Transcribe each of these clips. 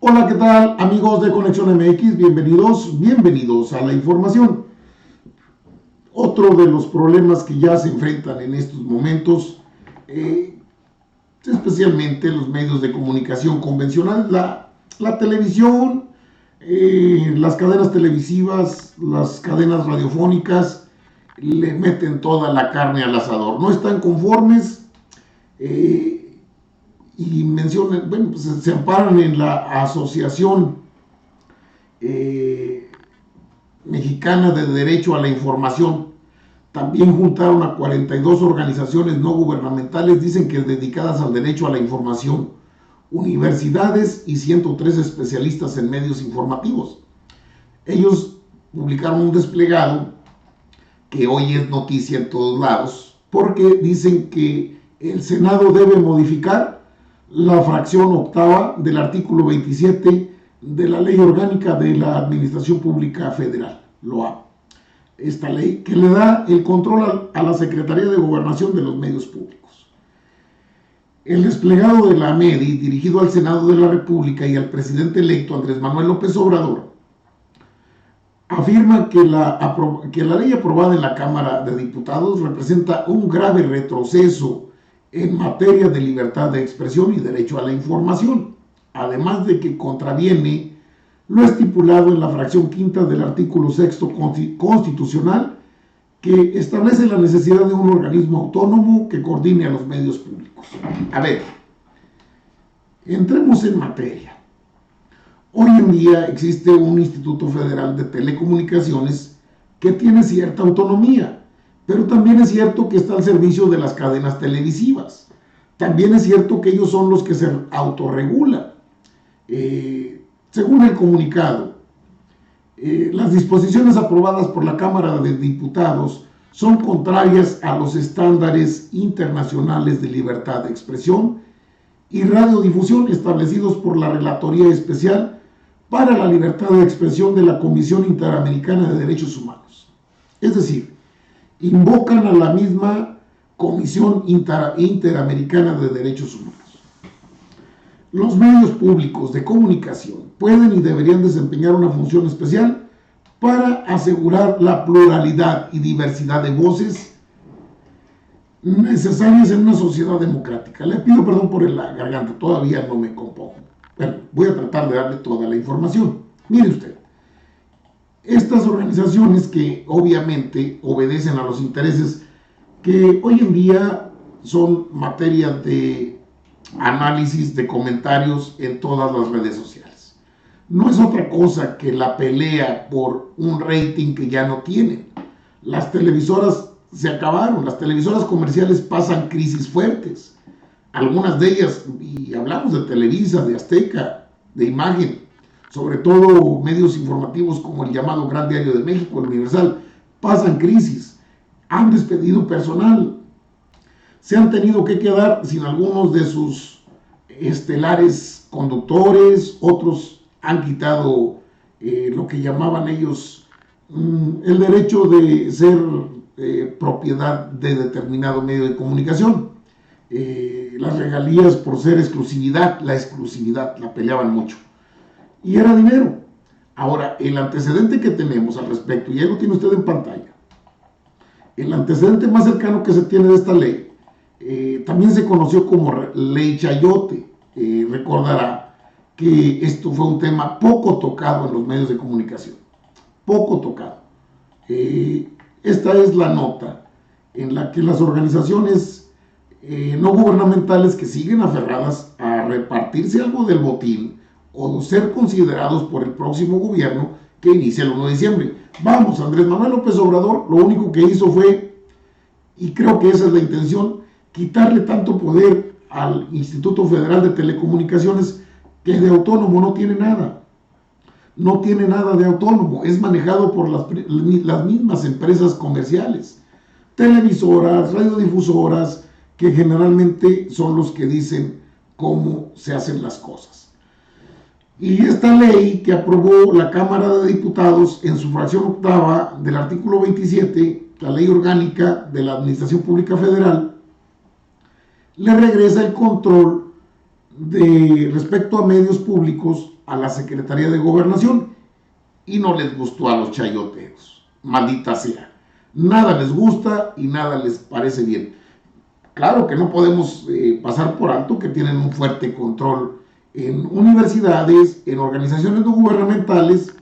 Hola, ¿qué tal amigos de Conexión MX? Bienvenidos a la información. Otro de los problemas que ya se enfrentan en estos momentos, especialmente los medios de comunicación convencionales, la televisión, las cadenas televisivas, las cadenas radiofónicas, le meten toda la carne al asador. No están conformes y mencionan, bueno, pues se amparan en la Asociación Mexicana de Derecho a la Información. También juntaron a 42 organizaciones no gubernamentales, dicen que dedicadas al derecho a la información, universidades y 103 especialistas en medios informativos. Ellos publicaron un desplegado que hoy es noticia en todos lados, porque dicen que el Senado debe modificar la fracción octava del artículo 27 de la Ley Orgánica de la Administración Pública Federal, LOA. Esta ley que le da el control a la Secretaría de Gobernación de los medios públicos. El desplegado de la AMEDI, dirigido al Senado de la República y al presidente electo Andrés Manuel López Obrador, afirma que la ley aprobada en la Cámara de Diputados representa un grave retroceso en materia de libertad de expresión y derecho a la información, además de que contraviene lo estipulado en la fracción quinta del artículo 6 constitucional, que establece la necesidad de un organismo autónomo que coordine a los medios públicos. A ver, entremos en materia. Hoy en día existe un Instituto Federal de Telecomunicaciones que tiene cierta autonomía, pero también es cierto que está al servicio de las cadenas televisivas. También es cierto que ellos son los que se autorregulan. Según el comunicado, las disposiciones aprobadas por la Cámara de Diputados son contrarias a los estándares internacionales de libertad de expresión y radiodifusión establecidos por la Relatoría Especial para la Libertad de Expresión de la Comisión Interamericana de Derechos Humanos. Es decir, invocan a la misma Comisión Interamericana de Derechos Humanos. Los medios públicos de comunicación pueden y deberían desempeñar una función especial para asegurar la pluralidad y diversidad de voces necesarias en una sociedad democrática. Le pido perdón por la garganta, todavía no me compongo. Bueno, voy a tratar de darle toda la información. Mire usted, estas organizaciones que obviamente obedecen a los intereses que hoy en día son materia de análisis, de comentarios en todas las redes sociales. No es otra cosa que la pelea por un rating que ya no tienen. Las televisoras se acabaron, las televisoras comerciales pasan crisis fuertes. Algunas de ellas, y hablamos de Televisa, de Azteca, de Imagen, sobre todo medios informativos como el llamado Gran Diario de México, el Universal, pasan crisis, han despedido personal, se han tenido que quedar sin algunos de sus estelares conductores, otros han quitado lo que llamaban ellos el derecho de ser propiedad de determinado medio de comunicación. Las regalías por ser exclusividad, la peleaban mucho. Y era dinero. Ahora, el antecedente que tenemos al respecto, y ahí lo tiene usted en pantalla, el antecedente más cercano que se tiene de esta ley, también se conoció como Ley Chayote. Recordará que esto fue un tema poco tocado en los medios de comunicación. Poco tocado. Esta es la nota en la que las organizaciones no gubernamentales que siguen aferradas a repartirse algo del botín o ser considerados por el próximo gobierno que inicia el 1 de diciembre. Vamos, Andrés Manuel López Obrador lo único que hizo fue, y creo que esa es la intención, quitarle tanto poder al Instituto Federal de Telecomunicaciones que de autónomo no tiene nada. No tiene nada de autónomo, es manejado por las mismas empresas comerciales, televisoras, radiodifusoras, que generalmente son los que dicen cómo se hacen las cosas. Y esta ley que aprobó la Cámara de Diputados en su fracción octava del artículo 27, la Ley Orgánica de la Administración Pública Federal, le regresa el control respecto a medios públicos a la Secretaría de Gobernación y no les gustó a los chayoteros, maldita sea. Nada les gusta y nada les parece bien. Claro que no podemos pasar por alto que tienen un fuerte control en universidades, en organizaciones no gubernamentales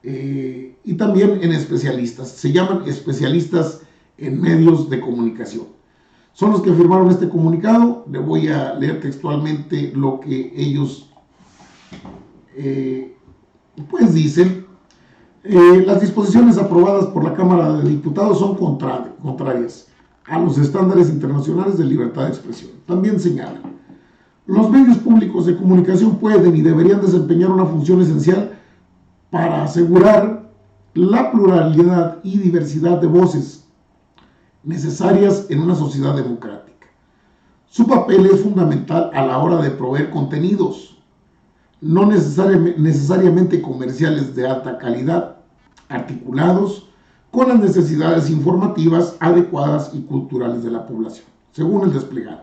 y también en especialistas. Se llaman especialistas en medios de comunicación. Son los que firmaron este comunicado. Le voy a leer textualmente lo que ellos pues dicen. Las disposiciones aprobadas por la Cámara de Diputados son contrarias a los estándares internacionales de libertad de expresión. También señalan, los medios públicos de comunicación pueden y deberían desempeñar una función esencial para asegurar la pluralidad y diversidad de voces necesarias en una sociedad democrática. Su papel es fundamental a la hora de proveer contenidos, no necesariamente comerciales de alta calidad, articulados con las necesidades informativas adecuadas y culturales de la población, según el desplegado.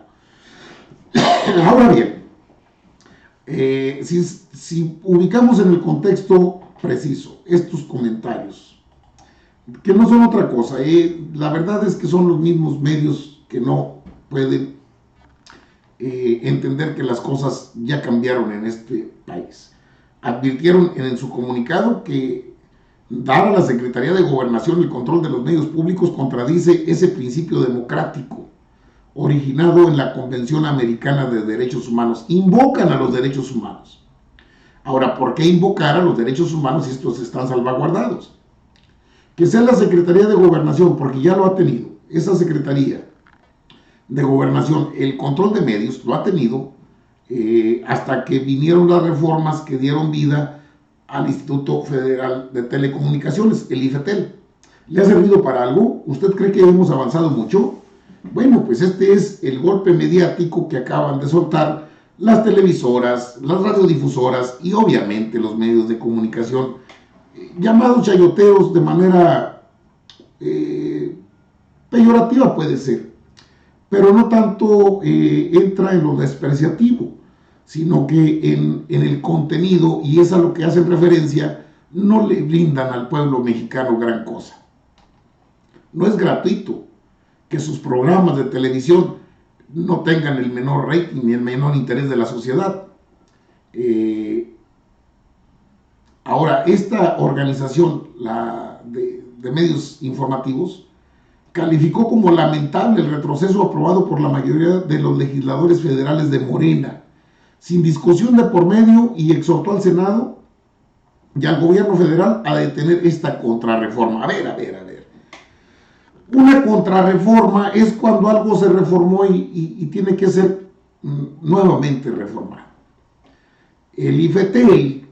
Ahora bien, si ubicamos en el contexto preciso estos comentarios, que no son otra cosa, la verdad es que son los mismos medios que no pueden entender que las cosas ya cambiaron en este país. Advirtieron en su comunicado que dar a la Secretaría de Gobernación el control de los medios públicos contradice ese principio democrático originado en la Convención Americana de Derechos Humanos. Invocan a los derechos humanos. Ahora, ¿por qué invocar a los derechos humanos si estos están salvaguardados? Que sea la Secretaría de Gobernación, porque ya lo ha tenido, esa Secretaría de Gobernación, el control de medios lo ha tenido hasta que vinieron las reformas que dieron vida al Instituto Federal de Telecomunicaciones, el IFETEL. ¿Le ha servido para algo? ¿Usted cree que hemos avanzado mucho? Bueno, pues este es el golpe mediático que acaban de soltar las televisoras, las radiodifusoras y obviamente los medios de comunicación, llamados chayoteros de manera peyorativa puede ser, pero no tanto entra en lo despreciativo, sino que en el contenido, y es a lo que hacen referencia, no le brindan al pueblo mexicano gran cosa. No es gratuito que sus programas de televisión no tengan el menor rating ni el menor interés de la sociedad. Ahora, esta organización, la de medios informativos, calificó como lamentable el retroceso aprobado por la mayoría de los legisladores federales de Morena, sin discusión de por medio, y exhortó al Senado y al gobierno federal a detener esta contrarreforma. A ver. Una contrarreforma es cuando algo se reformó y tiene que ser nuevamente reformado. El IFETEL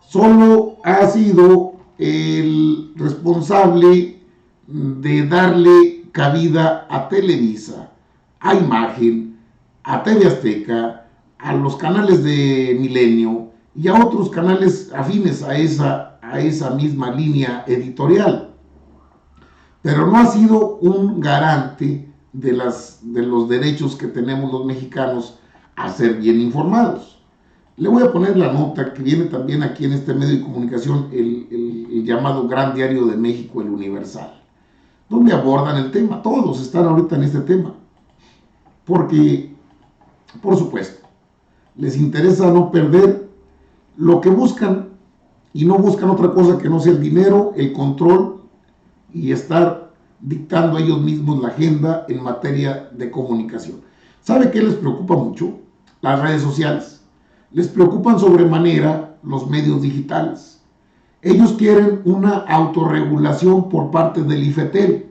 solo ha sido el responsable de darle cabida a Televisa, a Imagen, a TV Azteca, a los canales de Milenio y a otros canales afines a esa misma línea editorial. Pero no ha sido un garante de los derechos que tenemos los mexicanos a ser bien informados. Le voy a poner la nota que viene también aquí en este medio de comunicación, el llamado Gran Diario de México, el Universal, donde abordan el tema. Todos están ahorita en este tema, porque, por supuesto, les interesa no perder lo que buscan, y no buscan otra cosa que no sea el dinero, el control y estar dictando ellos mismos la agenda en materia de comunicación. ¿Sabe qué les preocupa mucho? Las redes sociales. Les preocupan sobremanera los medios digitales. Ellos quieren una autorregulación por parte del IFETEL.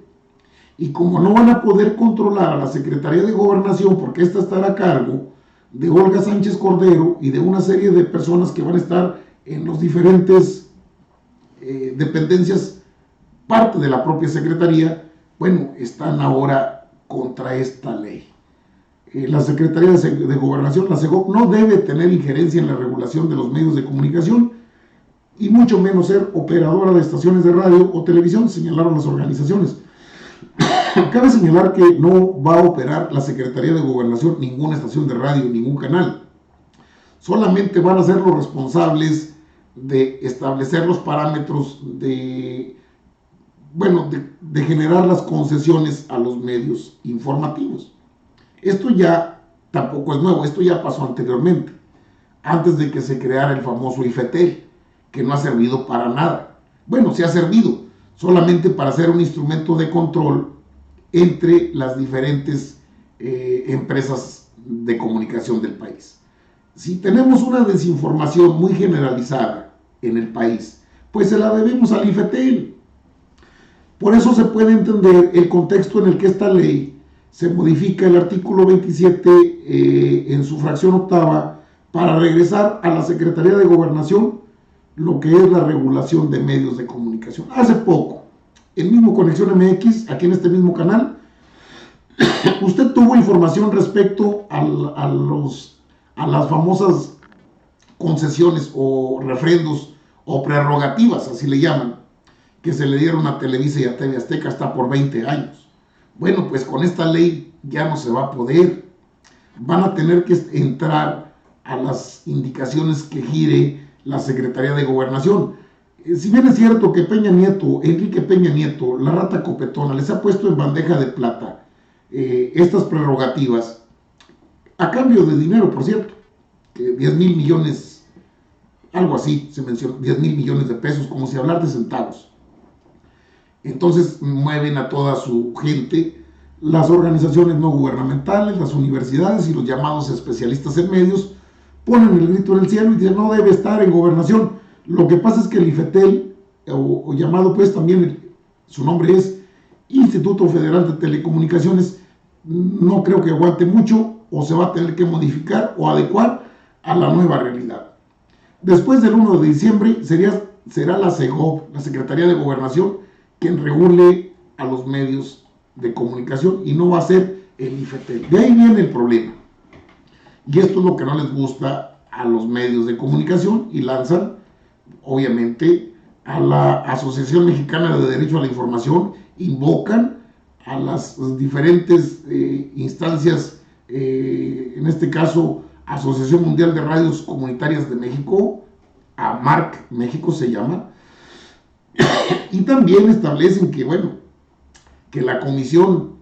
Y como no van a poder controlar a la Secretaría de Gobernación, porque esta estará a cargo de Olga Sánchez Cordero y de una serie de personas que van a estar en los diferentes dependencias, parte de la propia Secretaría, bueno, están ahora contra esta ley. La Secretaría de Gobernación, la SEGOC, no debe tener injerencia en la regulación de los medios de comunicación y mucho menos ser operadora de estaciones de radio o televisión, señalaron las organizaciones. Cabe señalar que no va a operar la Secretaría de Gobernación ninguna estación de radio, ningún canal. Solamente van a ser los responsables de establecer los parámetros de generar las concesiones a los medios informativos. Esto ya tampoco es nuevo, esto ya pasó anteriormente, antes de que se creara el famoso IFETEL, que no ha servido para nada. Bueno, sí ha servido, solamente para ser un instrumento de control entre las diferentes empresas de comunicación del país. Si tenemos una desinformación muy generalizada en el país, pues se la debemos al IFETEL. Por eso se puede entender el contexto en el que esta ley se modifica el artículo 27 en su fracción octava para regresar a la Secretaría de Gobernación lo que es la regulación de medios de comunicación. Hace poco, el mismo Conexión MX, aquí en este mismo canal, usted tuvo información respecto a las famosas concesiones o refrendos o prerrogativas, así le llaman, que se le dieron a Televisa y a TV Azteca hasta por 20 años. Bueno, pues con esta ley ya no se va a poder. Van a tener que entrar a las indicaciones que gire la Secretaría de Gobernación. Si bien es cierto que Enrique Peña Nieto, la rata copetona, les ha puesto en bandeja de plata estas prerrogativas, a cambio de dinero, por cierto, que 10,000 millones, algo así se menciona, 10,000 millones de pesos, como si hablar de centavos. Entonces mueven a toda su gente, las organizaciones no gubernamentales, las universidades y los llamados especialistas en medios, ponen el grito en el cielo y dicen no debe estar en gobernación. Lo que pasa es que el IFETEL, o llamado pues también, su nombre es Instituto Federal de Telecomunicaciones, no creo que aguante mucho, o se va a tener que modificar o adecuar a la nueva realidad. Después del 1 de diciembre será la SEGOV, la Secretaría de Gobernación, quien regule a los medios de comunicación y no va a ser el IFETEL. De ahí viene el problema. Y esto es lo que no les gusta a los medios de comunicación y lanzan, obviamente, a la Asociación Mexicana de Derecho a la Información, invocan a las diferentes instancias, en este caso, Asociación Mundial de Radios Comunitarias de México, AMARC México se llama, y también establecen que la Comisión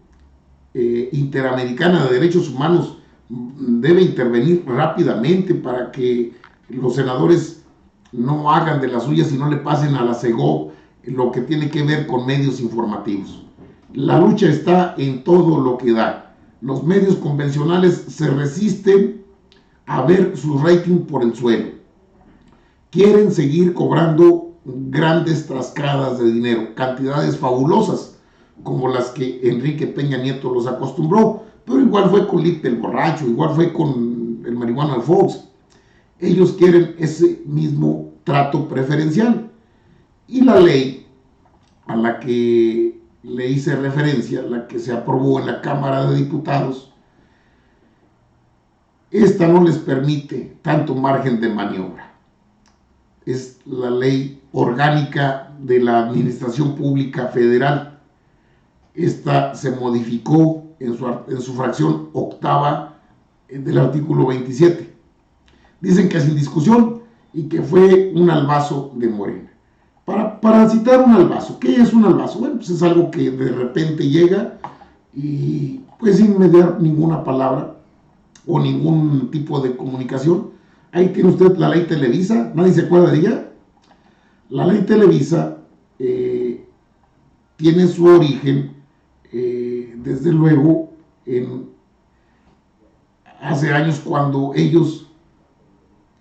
Interamericana de Derechos Humanos debe intervenir rápidamente para que los senadores no hagan de las suyas y no le pasen a la SEGOV lo que tiene que ver con medios informativos. La lucha está en todo lo que da. Los medios convencionales se resisten a ver su rating por el suelo. Quieren seguir cobrando grandes trascadas de dinero, cantidades fabulosas, como las que Enrique Peña Nieto los acostumbró, pero igual fue con Lipe el Borracho, igual fue con el marihuana de Fox. Ellos quieren ese mismo trato preferencial. Y la ley a la que le hice referencia, la que se aprobó en la Cámara de Diputados, esta no les permite tanto margen de maniobra. Es la ley orgánica de la Administración Pública Federal. Esta se modificó en su fracción octava del artículo 27. Dicen que es sin discusión y que fue un albazo de Morena. Para citar un albazo, ¿qué es un albazo? Bueno, pues es algo que de repente llega y pues sin mediar ninguna palabra o ningún tipo de comunicación. Ahí tiene usted la ley Televisa, ¿nadie se acuerda de ella? La ley Televisa tiene su origen, desde luego, hace años cuando ellos,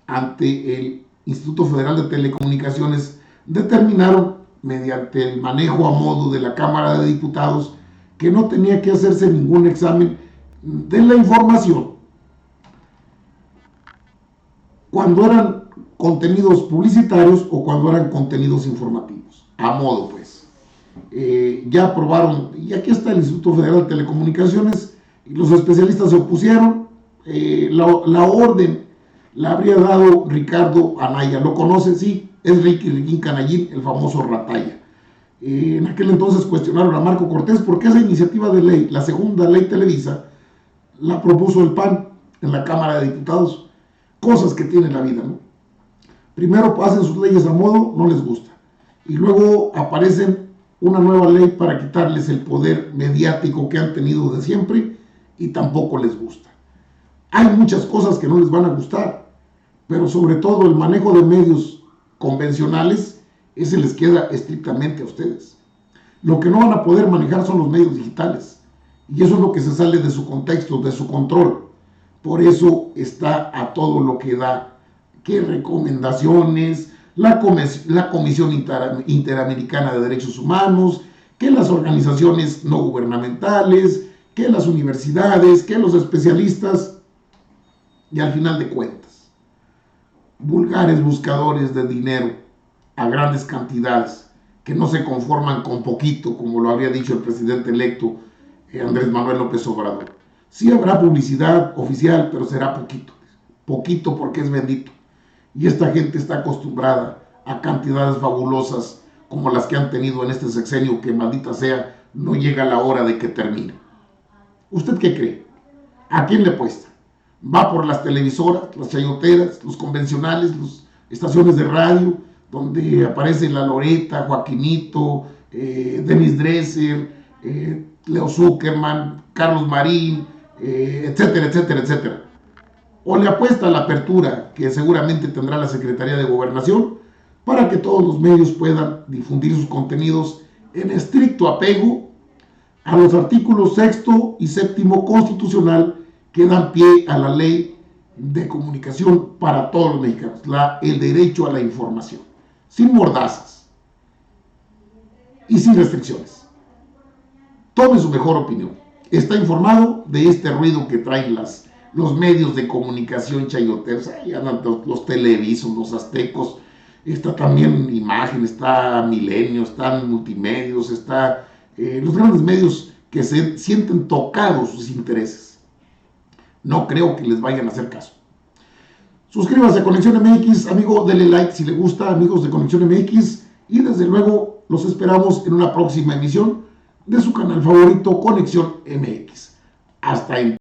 ante el Instituto Federal de Telecomunicaciones, determinaron, mediante el manejo a modo de la Cámara de Diputados, que no tenía que hacerse ningún examen de la información cuando eran contenidos publicitarios o cuando eran contenidos informativos, a modo pues. Ya aprobaron, y aquí está el Instituto Federal de Telecomunicaciones, y los especialistas se opusieron. La orden la habría dado Ricardo Anaya, ¿lo conoce? Sí, es Riquín Canallín, el famoso Rataya. En aquel entonces cuestionaron a Marco Cortés porque esa iniciativa de ley, la segunda ley Televisa, la propuso el PAN en la Cámara de Diputados. Cosas que tiene la vida, ¿no? Primero hacen sus leyes a modo, no les gusta. Y luego aparecen una nueva ley para quitarles el poder mediático que han tenido de siempre y tampoco les gusta. Hay muchas cosas que no les van a gustar, pero sobre todo el manejo de medios convencionales, ese les queda estrictamente a ustedes. Lo que no van a poder manejar son los medios digitales, y eso es lo que se sale de su contexto, de su control. Por eso está a todo lo que da, que recomendaciones, la Comisión Interamericana de Derechos Humanos, que las organizaciones no gubernamentales, que las universidades, que los especialistas, y al final de cuentas, vulgares buscadores de dinero a grandes cantidades, que no se conforman con poquito, como lo había dicho el presidente electo Andrés Manuel López Obrador. Sí habrá publicidad oficial, pero será poquito, poquito porque es bendito. Y esta gente está acostumbrada a cantidades fabulosas como las que han tenido en este sexenio, que maldita sea, no llega la hora de que termine. ¿Usted qué cree? ¿A quién le apuesta? ¿Va por las televisoras, las chayoteras, los convencionales, las estaciones de radio, donde aparece La Loreta, Joaquinito, Denis Dresser, Leo Zuckerman, Carlos Marín, etcétera, etcétera, etcétera? ¿O le apuesta a la apertura que seguramente tendrá la Secretaría de Gobernación para que todos los medios puedan difundir sus contenidos en estricto apego a los artículos 6º y 7º constitucional que dan pie a la ley de comunicación para todos los mexicanos, el derecho a la información, sin mordazas y sin restricciones? Tome su mejor opinión. Está informado de este ruido que traen los medios de comunicación chayoteros. Ahí andan los televisos, los aztecos, está también Imagen, está Milenio, están Multimedios, está los grandes medios que se sienten tocados sus intereses. No creo que les vayan a hacer caso. Suscríbase a Conexión MX, amigo, dele like si le gusta, amigos de Conexión MX, y desde luego los esperamos en una próxima emisión de su canal favorito, Conexión MX. Hasta entonces.